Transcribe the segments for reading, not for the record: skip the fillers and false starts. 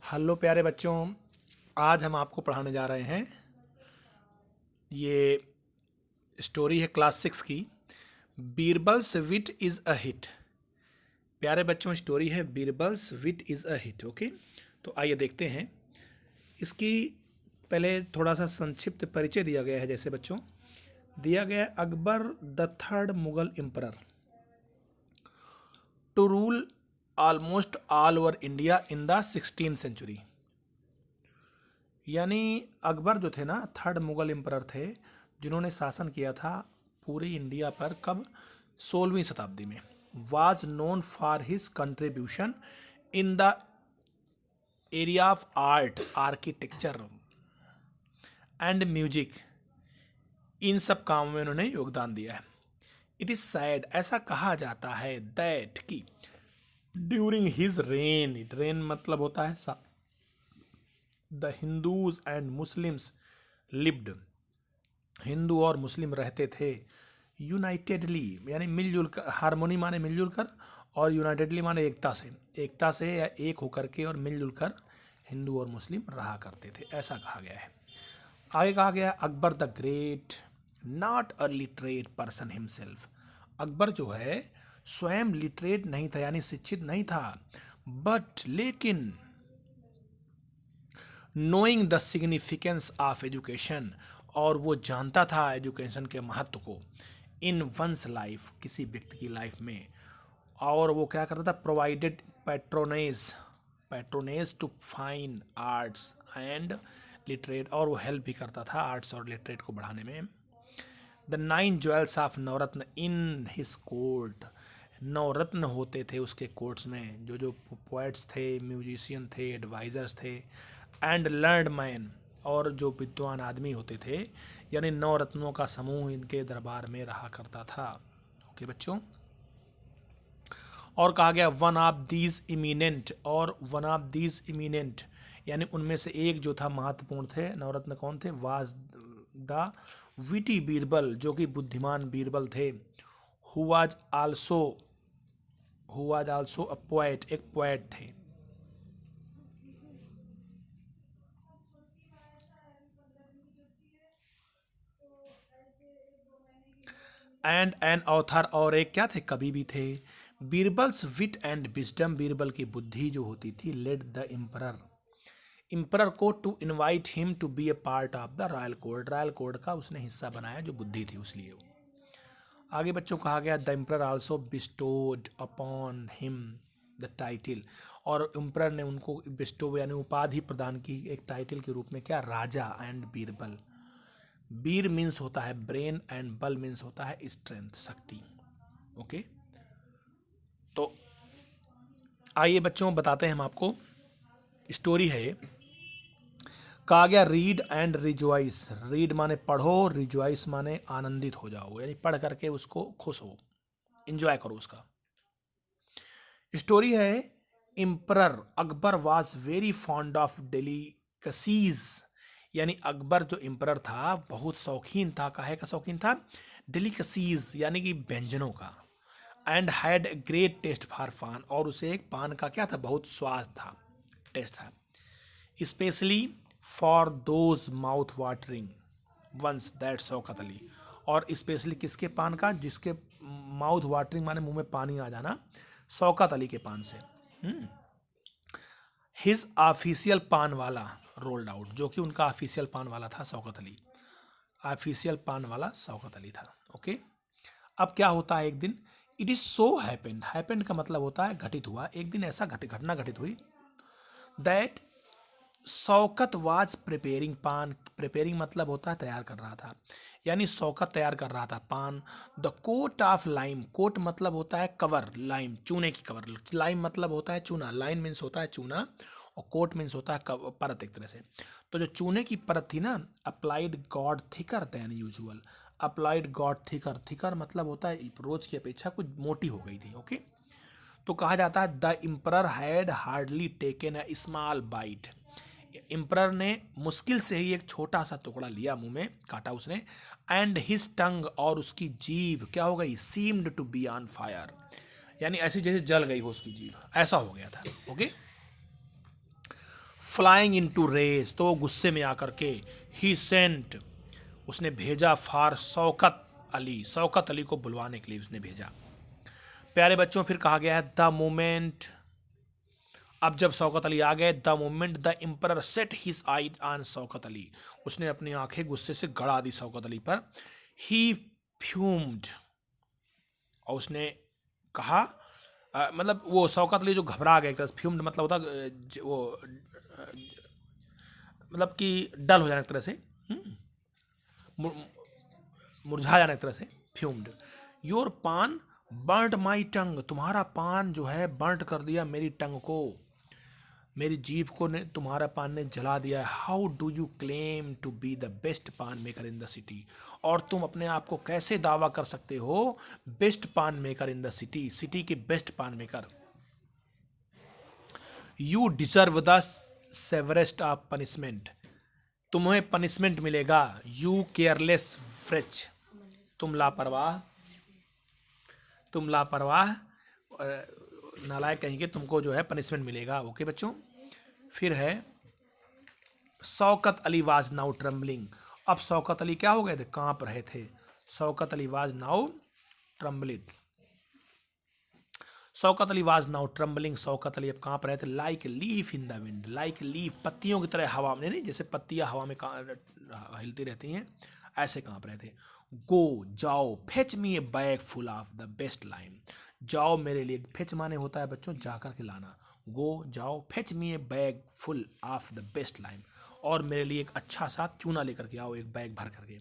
Hello प्यारे बच्चों, आज हम आपको पढ़ाने जा रहे हैं। ये स्टोरी है क्लास 6 की। बीरबल्स विट इज़ अ हिट। प्यारे बच्चों, स्टोरी है बीरबल्स विट इज़ अ हिट। ओके, तो आइए देखते हैं। इसकी पहले थोड़ा सा संक्षिप्त परिचय दिया गया है। जैसे बच्चों दिया गया है, Akbar the third Mughal emperor to rule almost all over India in the 16th century. यानी अकबर जो थे ना, थर्ड मुगल एम्परर थे जिन्होंने शासन किया था पूरी इंडिया पर। कब? 16वीं शताब्दी में। Was known for his contribution in the area of art, architecture and music. इन सब कामों में उन्होंने योगदान दिया है। इट इज सैड, ऐसा कहा जाता है, दैट कि ड्यूरिंग हिज रेन, रेन मतलब होता है the Hindus and Muslims lived, Hindu और मुस्लिम रहते थे यूनाइटेडली, यानी मिलजुल कर। हारमोनी माने मिलजुल कर, और यूनाइटेडली माने एकता से, एकता से या एक होकर के और मिलजुल कर हिंदू और मुस्लिम रहा करते थे, ऐसा कहा गया है। आगे कहा गया Akbar the great not a literate person himself. Akbar जो है स्वयं लिटरेट नहीं था, यानी शिक्षित नहीं था, बट लेकिन knowing the significance of education, और वो जानता था एजुकेशन के महत्व को इन वंस लाइफ, किसी व्यक्ति की लाइफ में। और वो क्या करता था? Provided patronage, patronage to fine arts and literate, और वो हेल्प भी करता था आर्ट्स और लिटरेट को बढ़ाने में। The 9 jewels of Navratna in his court, नवरत्न होते थे उसके कोर्ट्स में, जो जो पोएट्स थे, म्यूजिशियन थे, एडवाइजर्स थे, एंड लर्नड मैन, और जो विद्वान आदमी होते थे, यानी नवरत्नों का समूह इनके दरबार में रहा करता था। ओके बच्चों, और कहा गया वन ऑफ दीज इमिनेंट, और वन ऑफ दीज इमिनेंट यानी उनमें से एक जो था महत्वपूर्ण थे नवरत्न, कौन थे? वाज द विटी बीरबल, जो कि बुद्धिमान बीरबल थे। Who was also a poet, एक पोएट थे। एंड एन ऑथर, और एक क्या थे? कवि भी थे। Birbal's wit and wisdom, Birbal की बुद्धि जो होती थी, लेड द इम्परर को to invite him to be a part of the royal court, royal court का उसने हिस्सा बनाया, जो बुद्धि थी उसलिए। आगे बच्चों कहा गया the emperor also bestowed upon him the title, और एम्परर ने उनको बिस्टो यानी उपाधि प्रदान की एक टाइटल के रूप में, क्या? राजा एंड बीरबल। बीर मीन्स होता है ब्रेन एंड बल मीन्स होता है स्ट्रेंथ, शक्ति। ओके, तो आइए बच्चों बताते हैं हम आपको। स्टोरी है ये। कहा गया रीड एंड रिजॉइस, रीड माने पढ़ो, रिजॉइस माने आनंदित हो जाओ, यानी पढ़ करके उसको खुश हो, इंजॉय करो उसका। स्टोरी है emperor Akbar was very fond of delicacies, यानी अकबर जो इम्परर था बहुत शौकीन था। काहे का शौकीन था? डेलिकेसीज यानी कि व्यंजनों का। And had great test for पान, और उसे एक पान का क्या था? बहुत स्वाद था, टेस्ट था। Specially for those mouth watering ones, that Shaukat Ali, और स्पेशली किसके पान का? जिसके माउथ वाटरिंग माने मुंह में पानी आ जाना, शौकत अली के पान से। हिज ऑफिशियल पान वाला रोल्ड आउट, जो कि उनका ऑफिशियल पान वाला था शौकत अली, ऑफिशियल पान वाला शौकत अली था। ओके, अब क्या होता है एक दिन? It is so happened, happened का मतलब होता है घटित हुआ। एक दिन ऐसा घटना घटित हुई, दैट शौकत वाज प्रिपेयरिंग पान, प्रिपेयरिंग मतलब होता है तैयार कर रहा था, यानी शौकत तैयार कर रहा था paan. The coat of lime, coat मतलब होता है कवर, लाइम चूने की कवर, लाइम मतलब होता है चूना, लाइन मीन्स होता है चूना, और कोट मीन्स होता है परत एक तरह से। तो जो चूने की परत थी ना, applied God thicker than usual, applied God thicker, thicker मतलब होता है रोज की अपेक्षा कुछ मोटी हो गई थी। ओके, तो कहा जाता है the emperor had hardly taken a small bite, emperor ने मुश्किल से ही एक छोटा सा टुकड़ा लिया, मुंह में काटा उसने। एंड हिज टंग, और उसकी जीभ क्या हो गई? Seemed to be on fire, यानी ऐसी जैसे जल गई हो उसकी जीभ, ऐसा हो गया था। Okay, flying in to rage, तो गुस्से में आकर के ही सेंट, उसने भेजा फॉर शौकत अली, शौकत अली को बुलवाने के लिए उसने भेजा। प्यारे बच्चों, फिर कहा गया है द मोमेंट, अब जब शौकत अली आ गए, the moment the emperor set his I on Shaukat Ali, उसने अपनी आंखें गुस्से से गड़ा दी शौकत अली पर। ही फ्यूम्ड, और उसने कहा मतलब वो शौकत अली जो घबरा गया, एक तरह से फ्यूम्ड मतलब होता वो मतलब कि डल हो जाने एक तरह से, मुरझा जाने एक तरह से, फ्यूम्ड। योर पान बर्न्ड माई टंग, तुम्हारा पान जो है बर्न्ट कर दिया मेरी टंग को, मेरी जीभ को ने तुम्हारा पान ने जला दिया है। How do you claim to be the best paan maker in the city, और तुम अपने आप को कैसे दावा कर सकते हो best paan maker in the city, city के best paan maker. You deserve the severest of punishment, तुम्हें पनिशमेंट मिलेगा। यू केयरलेस फ्रेच, तुम लापरवाह, तुम लापरवाह नालायक कहेंगे, तुमको जो है पनिशमेंट मिलेगा। ओके बच्चों, फिर है Shaukat Ali was now trembling, अब शौकत अली क्या हो गए थे, कांप रहे थे। Shaukat Ali was now trembling, Shaukat Ali was now trembling, Shaukat Ali अब कांप रहे थे। Like leaf in the wind, like leaf, पत्तियों की तरह हवा में, नहीं जैसे पत्तियां हवा में हिलती रहती हैं, ऐसे कांप रहे थे। गो, जाओ, fetch me A bag full of the best lime, जाओ मेरे लिए, फेच माने होता है बच्चों जाकर के लाना। गो, जाओ, fetch me A bag full of the best lime, और मेरे लिए एक अच्छा सा चूना लेकर के आओ, एक बैग भर करके।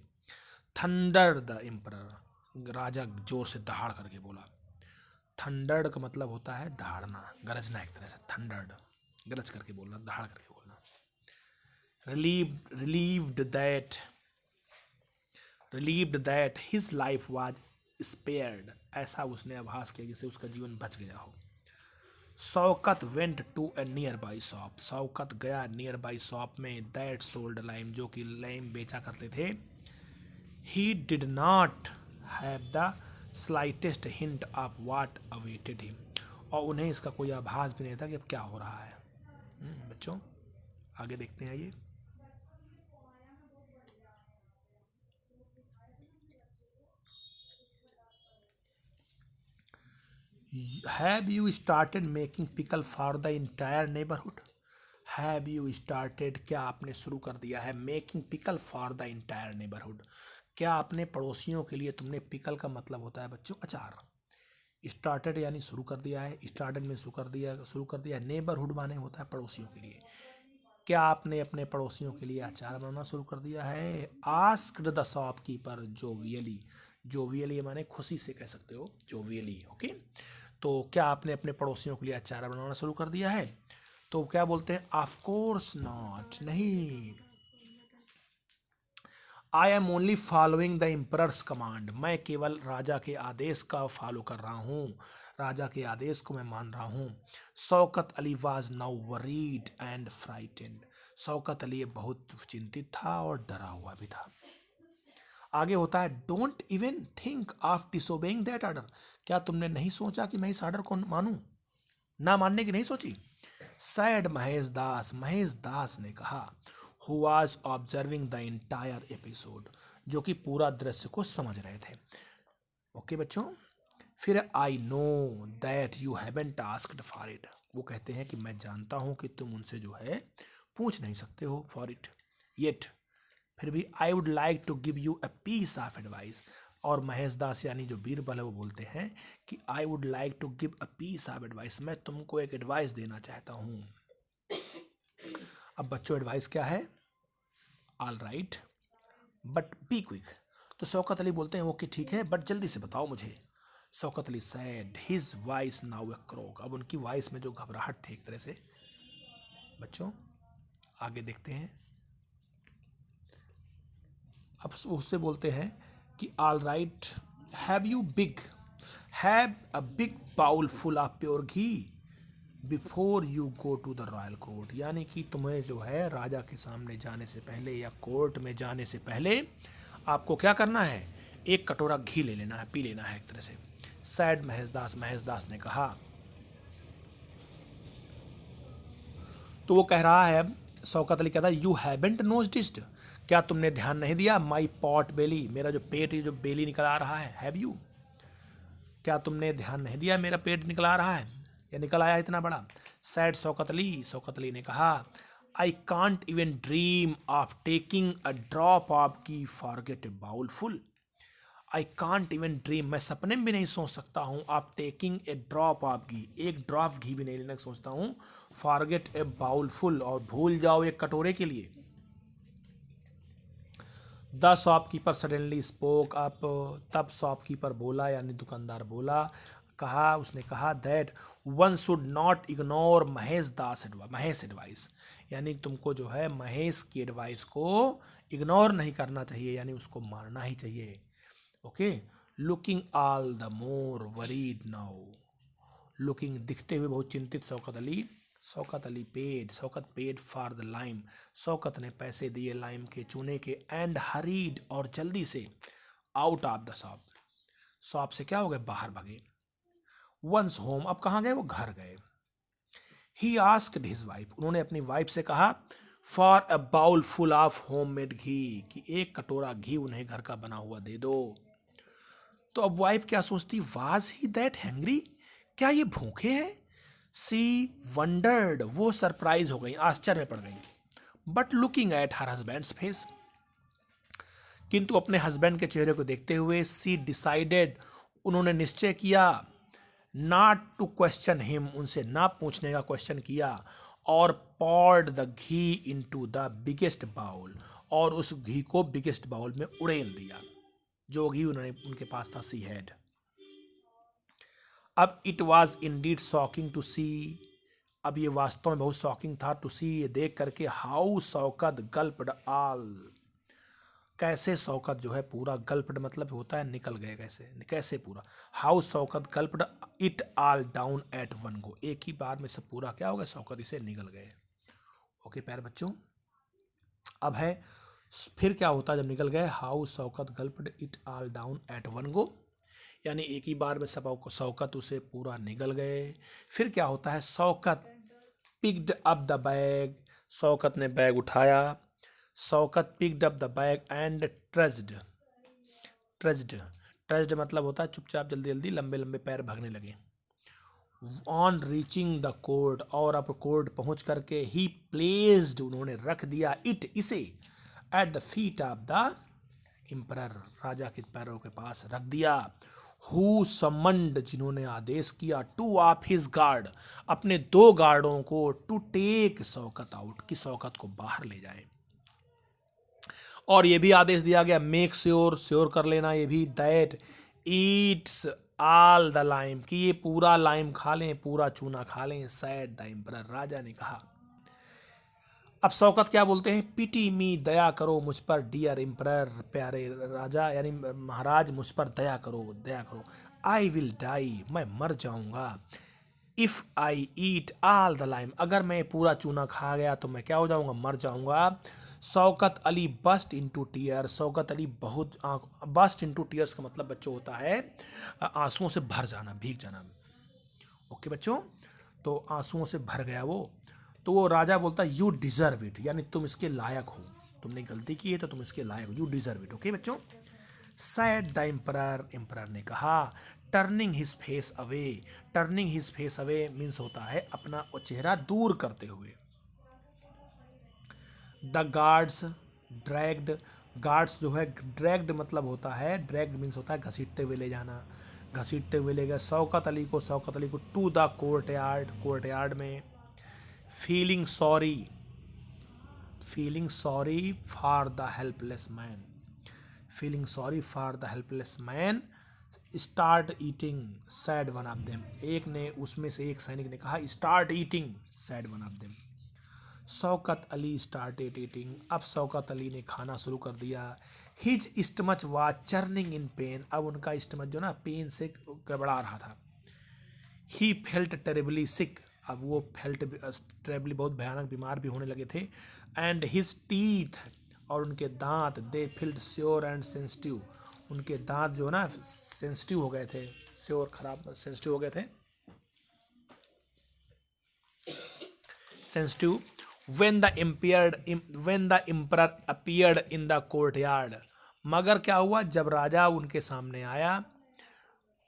थंडर द एम्परर, राजा जोर से दहाड़ करके बोला। थंडर्ड का मतलब होता है दहाड़ना, गरजना एक तरह से, थंडर्ड गरज करके बोलना, दहाड़ करके बोलना। relieved that his life was spared, ऐसा उसने आभास किया जिससे उसका जीवन बच गया हो। Shaukat went to a nearby shop, Shaukat गया nearby shop में that sold lime, जो कि लाइम बेचा करते थे। he did not have the slightest hint of what awaited him, और उन्हें इसका कोई आभास भी नहीं था कि अब क्या हो रहा है। बच्चों आगे देखते हैं ये। Have you started making pickle for the entire neighborhood? Have you started, क्या आपने शुरू कर दिया है, making pickle for the entire neighborhood, क्या आपने पड़ोसियों के लिए, तुमने पिकल का मतलब होता है बच्चों अचार, स्टार्टेड यानी शुरू कर दिया है, स्टार्टेड में शुरू कर दिया, नेबरहुड माने होता है पड़ोसियों के लिए, क्या आपने अपने पड़ोसियों के लिए अचार बनाना शुरू कर दिया है। आस्क्ड द शॉपकीपर जोवियली, जोवियली माने खुशी से कह सकते हो, जोवियली। ओके, तो क्या आपने अपने पड़ोसियों के लिए अचार बनाना शुरू कर दिया है, तो क्या बोलते हैं, ऑफ कोर्स नॉट, नहीं। I am only following the emperors command, मैं केवल राजा के आदेश का फॉलो कर रहा हूँ, राजा के आदेश को मैं मान रहा हूँ। Shaukat Ali was now worried and frightened, Shaukat Ali बहुत चिंतित था और डरा हुआ भी था। आगे होता है don't even think of disobeying that order, क्या तुमने नहीं सोचा कि मैं इस ऑर्डर को मानूं, ना मानने की नहीं सोची। सैड महेश दास ने कहा, who was observing the entire episode, जो कि पूरा दृश्य को समझ रहे थे। ओके बच्चों, फिर I know that you haven't asked for it, वो कहते हैं कि मैं जानता हूं कि तुम उनसे जो है पूछ नहीं सकते हो फॉर इट येट, फिर भी I would like to give you a piece of advice, और महेश दास यानी जो बीरबल है वो बोलते हैं कि I would like to give a piece of advice, मैं तुमको एक एडवाइस देना चाहता हूँ। अब बच्चों एडवाइस क्या है, all right but be quick, तो शौकत अली बोलते हैं ओके ठीक है बट जल्दी से बताओ मुझे। Shaukat Ali sad his voice now अ क्रोक, अब उनकी वॉइस में जो घबराहट थी एक तरह से। बच्चों आगे देखते हैं, अब उससे बोलते हैं कि all right have a big bowl full of pure ghee before you go to the royal court, यानी कि तुम्हें जो है राजा के सामने जाने से पहले या कोर्ट में जाने से पहले आपको क्या करना है, एक कटोरा घी ले लेना है, पी लेना है एक तरह से। सैड महेश दास ने कहा, तो वो कह रहा है शौकत अली कहता है यू हैवेंट नोटिस्ड, क्या तुमने ध्यान नहीं दिया, माई पॉट बेली, मेरा जो पेट, ये जो बेली निकल आ रहा है, हैव यू, क्या तुमने ध्यान नहीं दिया, मेरा पेट निकल आ रहा है या निकल आया इतना बड़ा। सैड शौकत अली ने कहा I can't even dream of taking a drop of ghee forget a bowl full, I can't even dream, मैं सपने में भी नहीं सोच सकता हूँ, आप taking a drop of ghee, एक ड्रॉप घी भी नहीं लेने का सोचता हूँ, फॉरगेट ए बाउल फुल, और भूल जाओ एक कटोरे के लिए। The shopkeeper suddenly spoke up, तब शॉपकीपर बोला, यानी दुकानदार बोला, उसने कहा that one should not ignore Mahesh advice, यानी तुमको जो है महेश की एडवाइस को इग्नोर नहीं करना चाहिए, यानी उसको मानना ही चाहिए। Okay, looking all the more worried now, looking दिखते हुए बहुत चिंतित Shaukat paid for the lime, Shaukat ने पैसे दिए लाइम के, चूने के, एंड हरीड, और जल्दी से, आउट ऑफ द शॉप से क्या हो गए, बाहर भागे। वंस होम, अब कहाँ गए, वो घर गए। ही आस्क्ड हिज वाइफ, उन्होंने अपनी वाइफ से कहा, for a bowl full of home made ghee, कि एक कटोरा घी उन्हें घर का बना हुआ दे दो। तो अब वाइफ क्या सोचती, वाज ही दैट हैंग्री, क्या ये भूखे हैं। सी वंडर्ड, वो सरप्राइज हो गई, आश्चर्य में पड़ गई। But looking at her husband's face, किंतु अपने हस्बैंड के चेहरे को देखते हुए, सी डिसाइडेड, उन्होंने निश्चय किया, नॉट टू क्वेश्चन हिम, उनसे ना पूछने का क्वेश्चन किया, और poured the ghee into the biggest bowl, और उस घी को बिगेस्ट बाउल में उड़ेल दिया, जो घी उनके पास था। सी हैड, अब it was indeed shocking to see, अब ये वास्तव में बहुत शॉकिंग था, टू सी, ये देख करके, हाउ शौकत गल्प्ड ऑल, कैसे शौकत जो है पूरा, गल्प्ड मतलब होता है निकल गए, कैसे पूरा, how Shaukat gulped it all down at one go, एक ही बार में सब पूरा क्या हो गया, शौकत इसे निकल गए। ओके प्यारे बच्चों, अब है फिर क्या होता है जब निकल गए, how Shaukat gulped it all down at one go, यानी एक ही बार में सब शौकत उसे पूरा निगल गए। फिर क्या होता है, Shaukat picked up the bag, Shaukat ने बैग उठाया, Shaukat picked up the bag and trudged मतलब होता है चुपचाप, जल्दी जल्दी, लंबे लंबे पैर भागने लगे। ऑन रीचिंग द कोर्ट, और अब कोर्ट पहुंच करके, ही प्लेस्ड, उन्होंने रख दिया, इसे at the feet of the emperor, राजा के पैरों के पास रख दिया। हु समन्ड, जिन्होंने आदेश किया, टू ऑफ हिज गार्ड, अपने 2 गार्डों को, टू टेक शौकत आउट, कि शौकत को बाहर ले जाएं। और ये भी आदेश दिया गया, मेक श्योर कर लेना ये भी, that eats all the lime, कि ये पूरा लाइम खा लें, पूरा चूना खा लें। सैड द एम्परर, राजा ने कहा। अब शौकत क्या बोलते हैं, पिटी मी, दया करो मुझ पर, डियर एम्परर, प्यारे राजा यानी महाराज, मुझ पर दया करो। आई विल डाई, मैं मर जाऊंगा। If I eat all the lime, अगर मैं पूरा चूना खा गया तो मैं क्या हो जाऊंगा, मर जाऊंगा। Shaukat Ali burst into tear, Shaukat Ali burst into tears का मतलब बच्चों होता है आंसुओं से भर जाना, भीग जाना। ओके बच्चों, तो आंसुओं से भर गया वो। तो वो राजा बोलता है यू डिजर्व इट, यानी तुम इसके लायक हो, तुमने गलती की है तो तुम इसके लायक हो, यू डिजर्व इट। ओके बच्चों, सैड द एम्परर ने कहा, turning his face away means होता है अपना चेहरा दूर करते हुए। द गार्ड्स ड्रैग्ड, गार्ड्स जो है, ड्रैग्ड मतलब होता है, ड्रैग्ड मीन्स होता है घसीटते हुए ले जाना, घसीटते हुए ले गए शौकत अली को टू द कोर्टयार्ड में। Feeling sorry for the helpless man, start eating, sad one of them, एक ने उसमें से एक सैनिक ने कहा, start eating, sad one of them. Shaukat Ali started eating, अब शौकत अली ने खाना शुरू कर दिया। His stomach was churning in pen, अब उनका स्टमच जो ना पेन से गड़बड़ा रहा था। ही फेल्ट टेरिबली सिक, अब वो फेल्ट टेरिबली बहुत भयानक बीमार भी होने लगे थे। एंड हिज टीथ, और उनके दांत, दे फील्ड श्योर एंड सेंसिटिव, उनके दांत जो ना सेंसिटिव हो गए थे, श्योर खराब, सेंसिटिव हो गए थे, sensitive. when the emperor appeared in the courtyard, मगर क्या हुआ जब राजा उनके सामने आया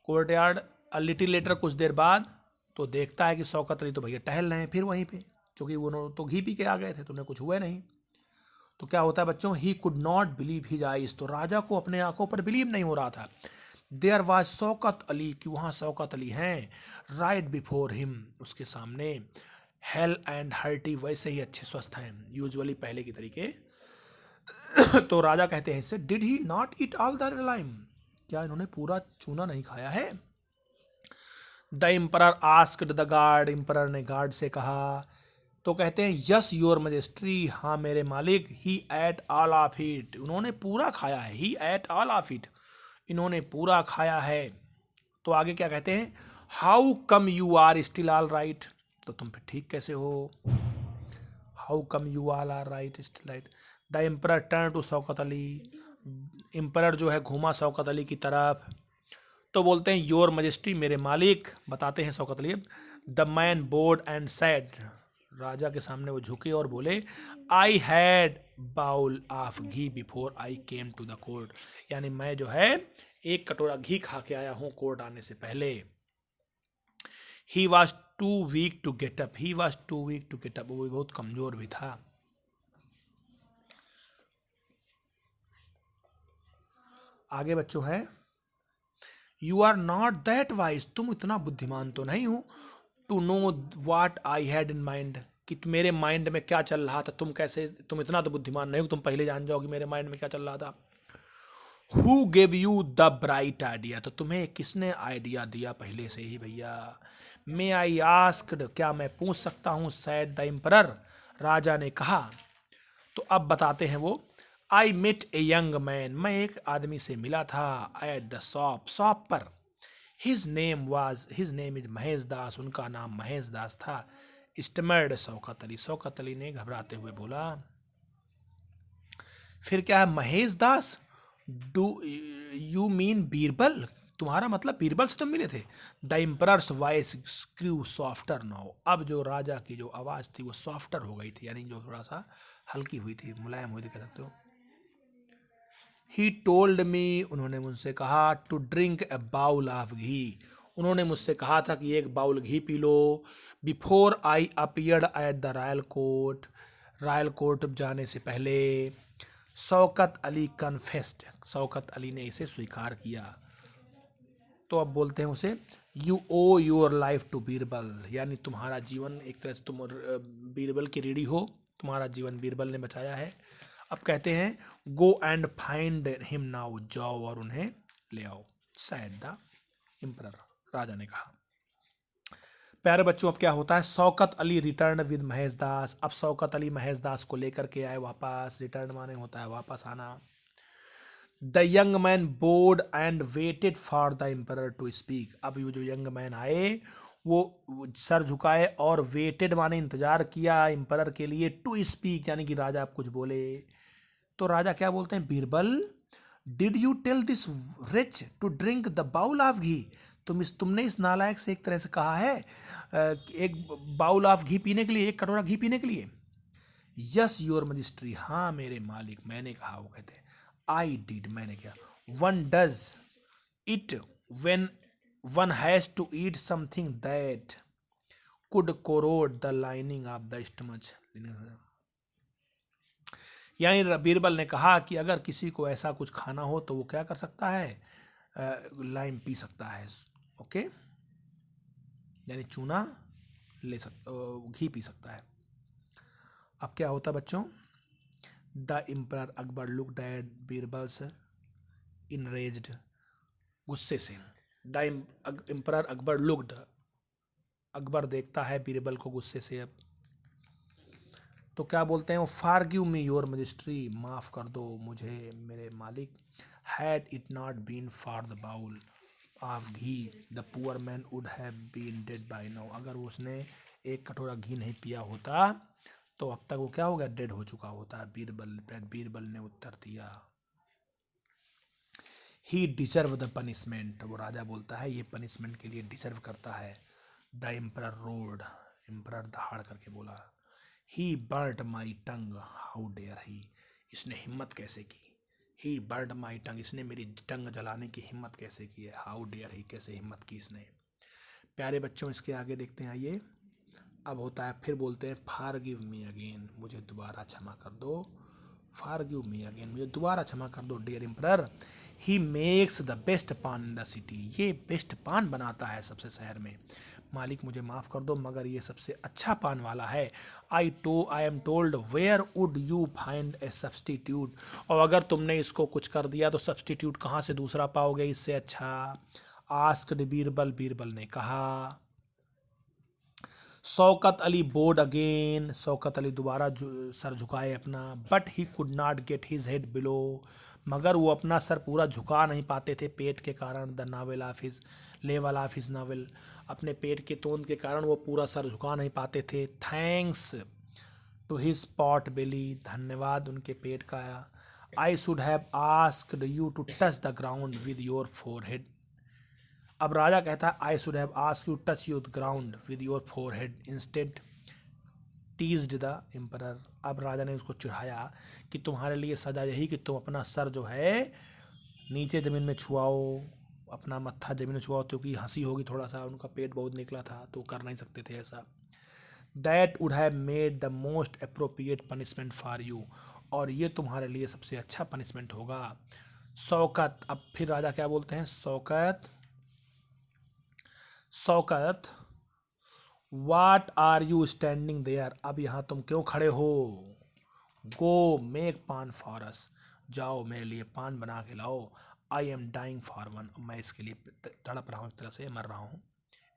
कोर्टयार्ड अ लिटिल लेटर, कुछ देर बाद, तो देखता है कि शौकत अली तो भैया टहल रहे हैं फिर वहीं पे, क्योंकि उन्होंने तो घी पी के आ गए थे तो उन्हें कुछ हुआ नहीं। तो क्या होता है बच्चों, he could not believe his eyes, तो राजा को अपने आंखों पर बिलीव नहीं हो रहा था। देयर वाज शौकत अली, कि वहाँ शौकत अली हैं, राइट बिफोर हिम, उसके सामने, हेल एंड हर्टी, वैसे ही अच्छे स्वस्थ हैं यूजुअली पहले की तरीके। तो राजा कहते हैं इससे, did he not eat all the lime, क्या इन्होंने पूरा चूना नहीं खाया है। द इम्परर आस्क्ड द गार्ड, इम्परर ने गार्ड से कहा, तो कहते हैं यस योर मजेस्ट्री, हाँ मेरे मालिक, he ate all of it, उन्होंने पूरा खाया है, he ate all of it, इन्होंने पूरा खाया है। तो आगे क्या कहते हैं, how come you are still all right, तो तुम फिर ठीक कैसे हो, how come you all are right still right. The emperor turn to Shaukat Ali, emperor जो है घूमा शौकत अली की तरफ, तो बोलते हैं योर मजेस्टी, मेरे मालिक, बताते हैं Shaukat Ali. The man bowed and said, राजा के सामने वो झुके और बोले, I had bowl of ghee before I came to the court, यानी मैं जो है एक कटोरा घी खा के आया हूं कोर्ट आने से पहले। He was too weak to get up, he was too weak to get up, वो भी बहुत कमजोर भी था। आगे बच्चों है, you are not that wise, तुम इतना बुद्धिमान तो नहीं हो, to know what I had in mind, कि मेरे माइंड में क्या चल रहा था, तुम इतना तो बुद्धिमान नहीं हो, तुम पहले जान जाओगे मेरे माइंड में क्या चल रहा था। Who gave you the bright idea, तो तुम्हें किसने आइडिया दिया पहले से ही भैया। मे आई आस्क्ड, क्या मैं पूछ सकता हूँ, सैड द एम्परर, राजा ने कहा। तो अब बताते हैं वो, I met a young man, मैं एक आदमी से मिला था, एट द शॉप पर, his name is Mahesh Das, उनका नाम महेश दास था। स्टमर्ड शौकत अली, शौकत अली ने घबराते हुए बोला, फिर क्या है Mahesh Das, do you mean Birbal, तुम्हारा मतलब बीरबल से तुम मिले थे। The emperor's voice grew softer now, अब जो राजा की जो आवाज़ थी वो सॉफ्टर हो गई थी, यानी जो थोड़ा सा हल्की हुई थी, मुलायम हुई थी कह सकते हो। ही टोल्ड मी, उन्होंने मुझसे कहा, to drink a bowl of ghee, उन्होंने मुझसे कहा था कि एक बाउल घी पी लो, before I appeared at the royal court जाने से पहले। शौकत अली कन्फेस्ड, शौकत अली ने इसे स्वीकार किया। तो अब बोलते हैं उसे, you owe your life to Birbal, यानी तुम्हारा जीवन एक तरह से तुम बीरबल की रीढ़ी हो, तुम्हारा जीवन बीरबल ने बचाया है। अब कहते हैं, go and find him now, जाओ और उन्हें ले आओ, सैड द एम्परर, राजा ने कहा। प्यारे बच्चों, अब क्या होता है, शौकत अली रिटर्न विद महेश दास, अब शौकत अली महेश दास को लेकर के आए वापस, रिटर्न माने होता है वापस आना। The young man bowed and waited for the emperor to speak, अब वो जो यंग मैन आए वो सर झुकाए और वेटेड माने इंतजार किया एम्परर के लिए, टू स्पीक यानी कि राजा आप कुछ बोले। तो राजा क्या बोलते हैं, Birbal, did you tell this wretch to drink the bowl of ghee, तुमने इस नालायक से एक तरह से कहा है एक बाउल ऑफ घी पीने के लिए, एक कटोरा घी पीने के लिए। यस योर मजिस्ट्री, हाँ मेरे मालिक, मैंने कहा, वो कहते हैं, आई डिड, मैंने किया। One does it when one has to eat something that could corrode the lining of the stomach, यानी बीरबल ने कहा कि अगर किसी को ऐसा कुछ खाना हो तो वो क्या कर सकता है, लाइम पी सकता है, ओके, यानी चूना ले सकता, घी पी सकता है। अब क्या होता है बच्चों, the emperor Akbar looked at Birbal's enraged, गुस्से से, the emperor Akbar looked, Akbar देखता है बीरबल को गुस्से से। अब तो क्या बोलते हैं वो, फारगिव मी योर मजिस्ट्री, माफ़ कर दो मुझे मेरे मालिक। Had it not been for the bowl of ghee the poor man would have been dead by now, अगर उसने एक कटोरा घी नहीं पिया होता तो अब तक वो क्या हो गया, डेड हो चुका होता। बीरबल ने उत्तर दिया, ही डिजर्व द पनिशमेंट, वो राजा बोलता है ये पनिशमेंट के लिए डिजर्व करता है। द एम्परर रोड, एम्परर दहाड़ करके बोला, he burnt my tongue, how dare he, इसने हिम्मत कैसे की। ही बर्ट माई टंग, इसने मेरी टंग जलाने की हिम्मत कैसे की है। हाउ डेयर ही, कैसे हिम्मत की इसने। प्यारे बच्चों इसके आगे देखते हैं। आइए अब होता है, फिर बोलते हैं फॉरगिव मी अगेन, मुझे दोबारा क्षमा कर दो। फॉरगिव मी अगेन, मुझे दोबारा क्षमा कर दो dear emperor. He makes the best paan in the city, ये बेस्ट पान बनाता है सबसे शहर में। मालिक मुझे माफ़ कर दो मगर ये सबसे अच्छा पान वाला है। I am told where would you find a substitute, और अगर तुमने इसको कुछ कर दिया तो सब्सटीट्यूट कहाँ से दूसरा पाओगे इससे अच्छा। आस्क्ड बीरबल, बीरबल ने कहा। शौकत अली बोर्ड अगेन, शौकत अली दोबारा सर झुकाए अपना। But he could not get his head below, मगर वो अपना सर पूरा झुका नहीं पाते थे पेट के कारण। The novel of his level of his novel, अपने पेट के तोंद के कारण वो पूरा सर झुका नहीं पाते थे। Thanks to his pot belly, धन्यवाद उनके पेट का। I should have asked you to touch the ground with your forehead, अब राजा कहता है I should have asked you touch you the ground with your forehead instead teased the emperor, अब राजा ने उसको चिढ़ाया कि तुम्हारे लिए सजा यही कि तुम अपना सर जो है नीचे ज़मीन में छुआओ, अपना मत्था ज़मीन में छुआओ, क्योंकि हंसी होगी थोड़ा सा, उनका पेट बहुत निकला था तो कर नहीं सकते थे ऐसा। That would have made the most appropriate punishment for you, और ये तुम्हारे लिए सबसे अच्छा पनिशमेंट होगा। शौकत, अब फिर राजा क्या बोलते हैं, Shaukat Shaukat what are you standing there, अब यहाँ तुम क्यों खड़े हो। गो मेक पान फॉर अस, जाओ मेरे लिए पान बना के लाओ। I am dying for one, मैं इसके लिए तड़प रहा हूँ, एक तरह से मर रहा हूँ,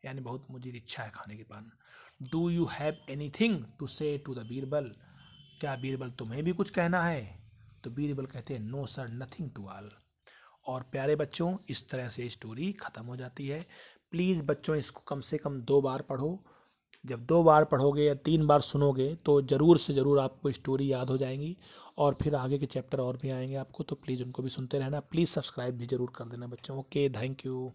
यानी बहुत मुझे इच्छा है खाने की paan. Do you have anything to say to the Birbal, क्या बीरबल तुम्हें भी कुछ कहना है। तो बीरबल कहते हैं no sir nothing at all. और प्यारे बच्चों इस तरह से स्टोरी ख़त्म हो जाती है। प्लीज़ बच्चों इसको कम से कम 2 बार पढ़ो, जब 2 बार पढ़ोगे या 3 बार सुनोगे तो ज़रूर से ज़रूर आपको स्टोरी याद हो जाएंगी, और फिर आगे के चैप्टर और भी आएंगे आपको, तो प्लीज़ उनको भी सुनते रहना। प्लीज़ सब्सक्राइब भी ज़रूर कर देना बच्चों। Okay, thank you.